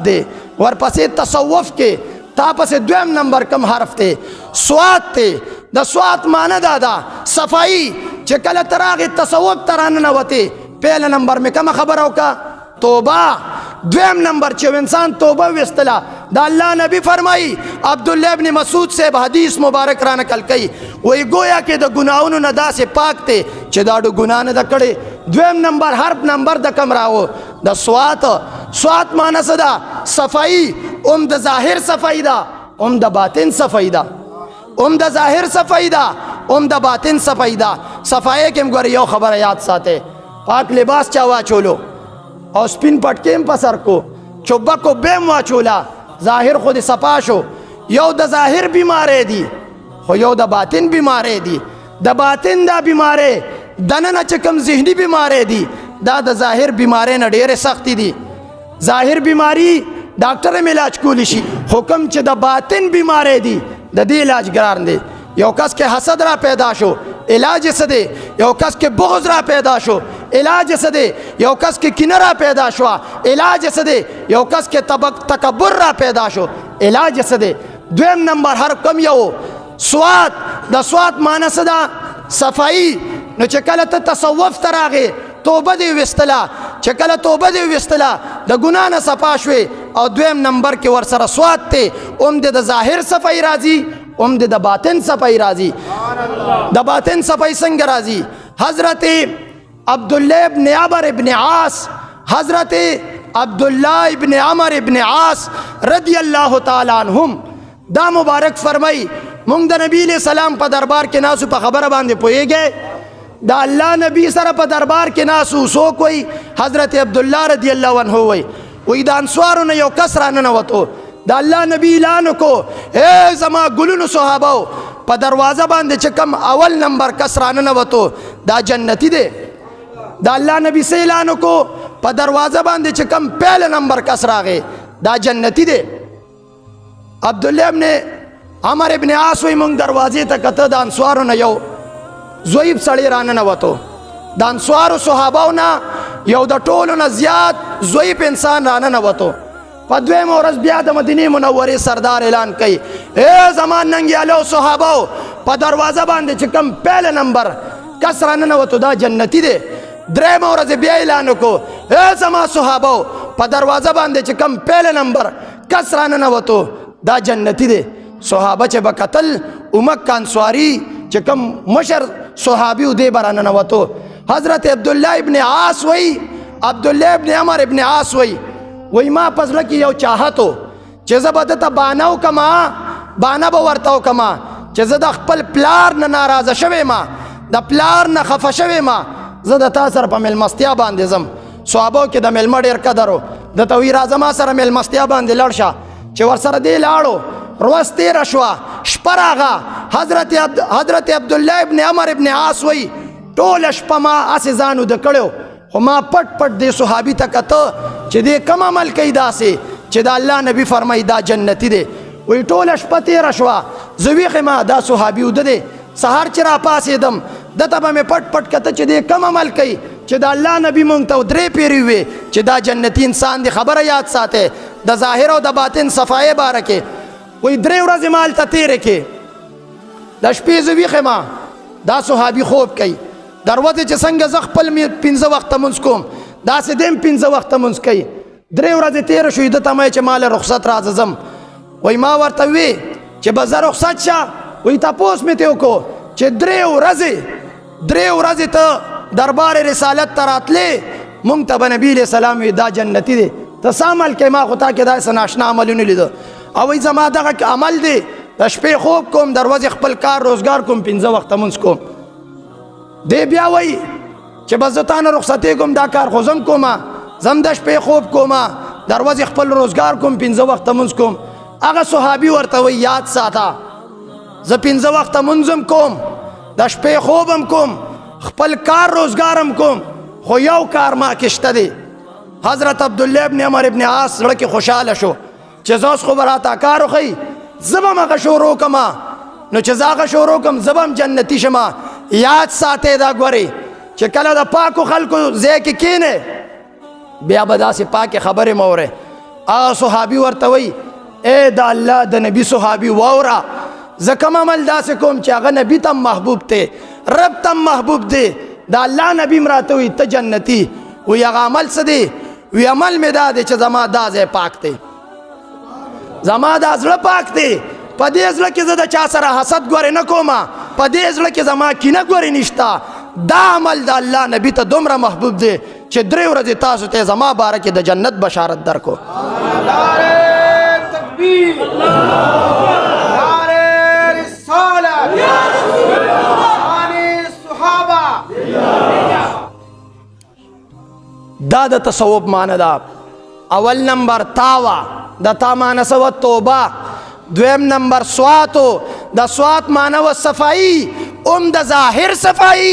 دے ورپسې تصوف کې تا پسې دویم نمبر کم حرف تے سواد تے د سواد معنی دا دا صفائی چې کله تراغی تصوف ترانه وته پہلا نمبر میں کم خبر ہو کا توبہ دویم نمبر چې انسان توبہ وستلا دا اللہ نبی فرمائی عبداللہ ابن مسعود سے حدیث مبارک را نقل کئی وہی گویا کہ دا گناہونو نه دا سے پاک تے چې دا دو گناہ نه دا کڑے دویم نمبر حرف نمبر دا کم راو دا سوات معنی صدا صفائی دا ظاہر صفائی دا دا باطن صفائی دا دا ظاہر صفائی دا دا باطن صفائی دا صفائی کے مگوری یو خبر یاد ساتے پاک لباس چاوا چولو اور سپین پٹکیم پسر کو چوبا کو بیم واچولا ظاہر خود سپاشو یو دا ظاہر بیمارے دی خو یو دا باطن بیمارے دی دا باطن دا بیمارے دننا چکم ذہنی بیمارے دی دا ظاہر بیمارے نا ڈیر سختی دی ظاہر بیماری ڈاکٹر میں علاج کولی شی حکم چھ دا باطن بیمارے دی دا دی علاج گرار دے یو کس کے حسد را پیدا شو علاج سدے یو کس کے بغض را پیدا شو علاج سدے یو کس کے کنرا پیدا شو علاج سدے یو کس کے تکبر را پیدا شو علاج سدے دویم نمبر ہر کم یو سوات دا سوات معنی صدا صفائی نو چکلت تصوف تراغے توبہ دی وستلا چکل توبہ دی وستلا دا گناہ نا صفاشوے اور دویم نمبر کے ورسر سوات تے دے دا ظاہر صفائی رازی دے دا باطن صفائی رازی دا باطن صفائی سنگ رازی حضرت عبداللہ ابن عمر ابن عاص حضرت عبداللہ ابن عمر ابن عاص رضی اللہ تعالیٰ عنہم دا مبارک فرمائی مونگ دا نبی علیہ السلام پا دربار کے ناسو پا خبر باندے پوئے گئے دا اللہ نبی سر پا دربار کے ناسو سو کوئی حضرت عبداللہ رضی اللہ عنہ ہوئی وی دا انسوارو نے یو کسرانہ نواتو دا اللہ نبی اعلانو کو اے زما گلونو صحاباو پا دروازہ باندے چکم اول نمبر کسرانہ نواتو دا جنتی دے دا اللہ نبی سے اعلانو کو پا دروازہ باندے چکم پہلے نمبر کسرا گئے دا جنتی دے عبداللہ ابن عمر ابن عاص وی مونگ دروازے تکتا دا انسوارو نے یو زویب سڑی رانہ نواتو دا انسوارو صحاباو نا یو دا ٹولو نا زیاد زویب انسان رانہ نواتو پا دویم ورځ بیا د مدینه منورې سردار اعلان کئی اے زمان ننگیالو صحاباو پا دروازہ باندے چکم پہلے نمبر کس رانہ نواتو دا جنتی دے دریم ورځ بیا اعلانو کو اے زمان صحاباو پا دروازہ باندے چکم پہلے نمبر کس رانہ نواتو دا جنتی دے صحابہ چے بقتل امک کانسواری چکم مشر صحابیو دے برانہ نواتو حضرت عبداللہ ابن عاص وی عبداللہ ابن عمر ابن عاص وی ما پزلہ کی یو چاہتو چیزا بدتا باناو کما بانا باورتاو کما چیزا دا خپل پلار نا ناراض شوے ما دا پلار نا خفا شوے ما زدا تا سر پا ملمستیا باندے زم صحابو کی دا ملمہ دیر قدرو دا توی رازما سر ملمستیا باندے لڑشا چی ور سر دے لاڑو روز تیر شوا شپر آغا حضرت عبداللہ ابن عمر ابن عاص وی ٹول اشپا ما آسی زانو دکڑیو خو ما پٹ پٹ دے صحابی تکتا چی دے کم عمل کئی دا سے چی دا اللہ نبی فرمائی دا جنتی دے وی ٹول اشپا تیر شوا زویخ ما دا صحابیو دے سہار چرا پاسی دم دا تبا میں پٹ پٹ کتا چی دے کم عمل کئی چی دا اللہ نبی مونگتا درے پیری ہوئے چی دا جنتی انسان دی خبر یاد ساتے دا ظاہر و دا باطن صفائے بارکے وی درے ورز مالتا تیرے کے دا شپی زویخ ما دا صحابی خوب کئی دروازه چې څنګه ز خپل پنځه وخت منځ کوم داسې دیم پنځه وخت منځ کوي درې ورځې تېره شوې ده ته مې چې مال رخصت راځه ځم وایي ما ورته وی چې به زه رخصت شه وایي تپوس مې ته وکړو چې درې ورځې ته دربار رسالت ته راتلې مونږ ته به نبي علیه السلام وي دا جنتي دی ته څه عمل کوې ما خو تا کې داسې ناشنا عملونه لیده او وایي زما دغه عمل دی د شپې خوب کوم دروازې خپل کار روزګار کوم پنځه وخته منځ کوم دے بیا وی چې بزتان رخصتی کوم دا کار خوزم کوما زم د شپې خوب کوما دروازه خپل روزگار کوم پنځه وخت منځ کوم هغه صحابي ورته وی یاد ساته ز پنځه وخت منځم کوم د شپې خوبم کوم خپل کار روزگارم کوم خو یو کار ما کشته دی حضرت عبداللہ ابن عمر ابن عاص زړه کې خوشاله شو چې زوس خو براته کار خو زبم هغه شروع کما نو چې زاغه شروع کوم زبم جنتی شما یاد ساته دا ګوري چې کله د پاکو خلکو ځای کې کینه بیا به داسې پاکې خبرې موره هغه صحابي ورته وی اے د الله د نبی صحابي واوره زه کوم عمل داسې کوم چې هغه نبی ته محبوب دی رب ته محبوب دی د الله نبی م راته وی ته جنتي وی هغه عمل څه دی وی عمل مې دا دی چې زما دا ځای پاک دی زما دا زړه پاک دی په دې زړه کې زه د چا سره حسد ګورې نه کومه په دې زړه کې زما کینه ګورې نشته دا عمل د الله نبی ته دومره محبوب دی چې 3 ورځې تاسو ته زما باره کې د جنت بشارت درکو نعرہ تکبیر نعرہ رسالت شان صحابہ دا د تصوف معنی دا اول نمبر تاوا د تا معنی سو توبه دویم نمبر سواتو د سوات معنی و صفائی د ظاهر صفائی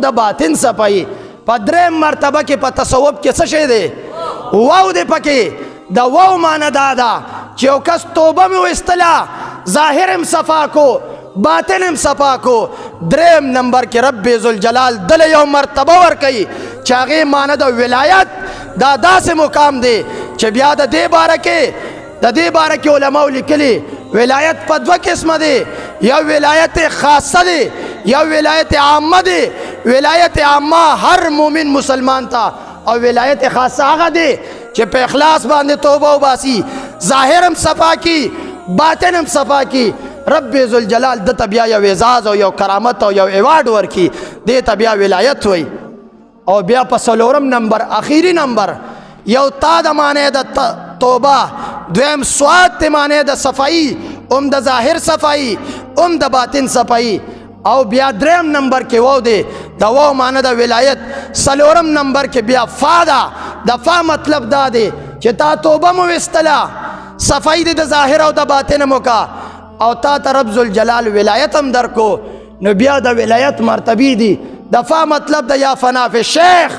د باطن صفائی په دریم مرتبه کې په تصوف کې څه شی دی واو دی پکې د واو معنی دا ده چې یو کس توبه مې وایستله ظاهر هم صفا کو باطن هم صفا کو دریم نمبر کې رب ذوالجلال دل یو مرتبه ورکوي چې هغې معنی د ولایت دا داسې مقام دی چې بیا د دې باره کې علماو لیکلي ولایت په 2 قسمه دی یو ولایت خاصه دی یو ولایت عامه دی ولایت عامه هر مومن مسلمان ته او ولایت خاصه هغه دی چې په اخلاص باندې توبه وباسي ظاهر هم صفا کی باطن هم صفا کی رب ذوالجلال د بیا یو اعزاز او یو کرامت او یو ایوارډ ورکی دې ته بیا ولایت وای او بیا په 4 نمبر اخیری نمبر یو تا د معنی د توبه دویم سواد د معنی د صفائی د ظاهر صفائی د باطن صفائی او بیا 3 نمبر کې وو دی د وو معنی د ولایت 4 نمبر کې بیا فا دا د فا مطلب دا دی چې تا توبه مو وستلا صفائی د ظاهر او د باطن مو کا او تا ته رب ذوالجلال ولایت هم درکو نو بیا د ولایت مرتبه دی د فا مطلب د یا فنا فی الشیخ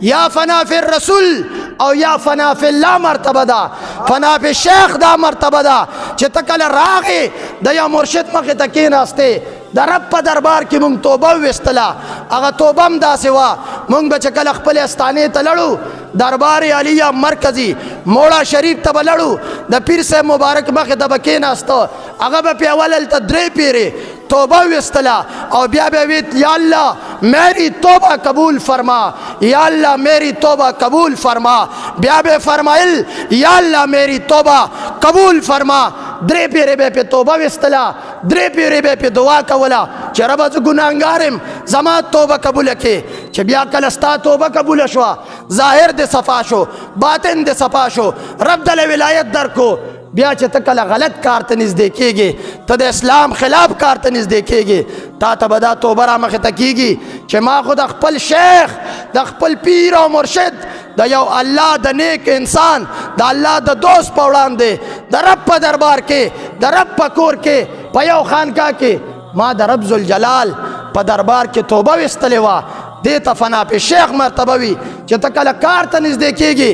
یا فنا فی الرسول او یا فنا فی الله مرتبه دا فنا فی الشیخ دا مرتبه دا چې ته کله راغې د یا مرشد مخې ته کېناستې د رب په دربار کې مونږ توبه وویستله هغه توبه هم داسې وه مونږ به چې کله خپلې استانې ته لړو دربار علیه مرکزی موړه شریف ته به لړو د پیر صاحب مبارک مخې ته به کېناسته هغه به پې اول هلته 3 پیرې توبه ویستله او بیا به ویت یا الله میری توبه قبول فرما یا الله میری توبه قبول فرما بیا به فرمایل یا الله میری توبه قبول فرما 3 پیرې به پې توبه ویستله 3 پیرې به پې دعا کوله چې ربه زه ګناهګار زما توبه قبوله کړې چې بیا کله ستا توبه قبوله شوه ظاهر د صفا شو باطن د صفا شو رب دله ولایت درکو بیا چې ته کله غلط کار ته نږدې کېږي ته د اسلام خلاف کار ته نږدې کېږي تا ته به دا توبه را مخې ته کېږي چې ما خو د خپل شیخ د خپل پیر او مرشد د یو الله د نیک انسان د الله د دوست په وړاندې د رب په دربار کې د رب په کور کې په یو خانقاه کې ما د رب ذوالجلال په دربار کې توبه ویستلې وه دې ته فنا په شیخ مرتبه وي چې ته کله کار ته نږدې کېږي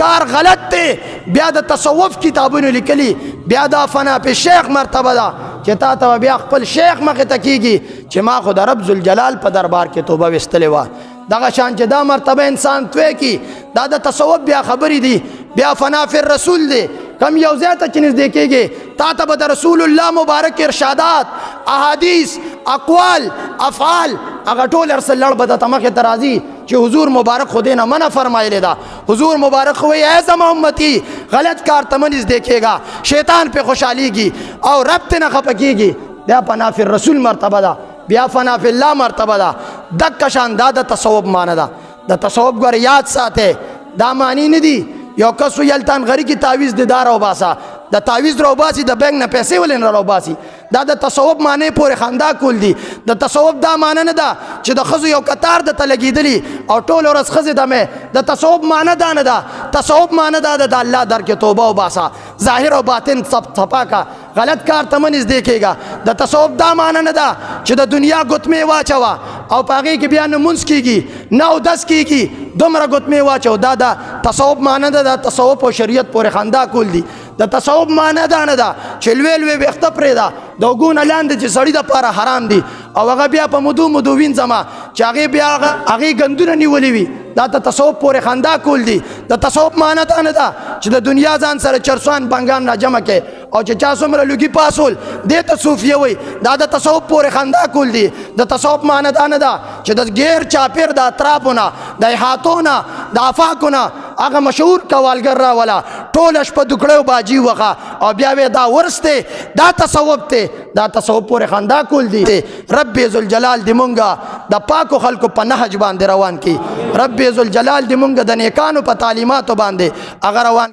کار غلط دی بیا د تصوف کتابونو لیکلي بیا دا فنا په شیخ مرتبه ده چې تا ته بیا خپل شیخ مخې ته کېږي چې ما خو د رب ذوالجلال په دربار کې توبه ویستلې وه دغه شان چې دا مرتبه انسان توی کی دا د تصوف بیا خبرې دي بیا فنا فی الرسول دی کم یو ځای ته چې نږدې کېږي تا ته به د رسول الله مبارک ارشادات احادیث اقوال افعال هغه ټول ارسل لړ به درته مخې ته راځي چې حضور مبارک خو دې نه منع فرمایلی ده حضور مبارک خو وایي ای زما امتي غلط کار ته مه نږدې کېږه شیطان پې خوشحالیږي او رب ترې نه خفه کېږي دا فنا فی الرسول مرتبه ده بیا فنا فی الله مرتبه ده دقه شان دا د تصوف معنی ده د تصوف ګوره یاد ساته دا معنی نه دي یو کس یلتان غری کی تعویذ دیدار او باسا د تعویذ رو باسي د بینک نه پیسې ولین رو باسي دا د تصوف معنی پورې خندا کول دي د تصوف دا معنی نه ده چې د خزو یو قطار د تلګیدلی او ټول ورځ خزه دمه د تصوف معنی دا نه ده تصوف معنی دا د الله در کې توبه او باسا ظاهر او باطن سب صفا کا غلط کار تمنځ دیکھېګا د تصوف دا معنی نه ده چې د دنیا ګوتمه واچوا او پاګې کې بیا نمونځ کیږي نو 10 کیږي دومره ګوتمه واچو دا د تصوف معنی ده د تصوف او شریعت پورې خندا کول دي د تصوف معنی دا نه ده چې لوی لوی وخت پرې ده د وګون لاندې چې سړی د پاره حرام دي او هغه بیا په مدو وینځما چې هغې بیا هغې ګندونه نیولې وي دا د تصوف پورې خندا کول دي د تصوف معنی دا نه ده چې د دنیا ځان سره چرسوان بنګان را جمع کې او چې چا څومره لوګي پاسول دې ته صوفیه وي دا د تصوف پورې خندا کول دي د تصوف معنی دا نه ده چې د غیر چاپیر د اطرافونه د احاطونه د افاقونه هغه مشهور کوالګر را ولا ټول شپه دکړو باجی وغه او بیا وې دا ورسته دا تصوف ته دا تصوف پورې خندا کول دي رب ذوالجلال دې مونږه د پاکو خلکو په نهج باندې روان کی رب ذوالجلال دې مونږ د نیکانو په تعلیماتو باندې اگر روان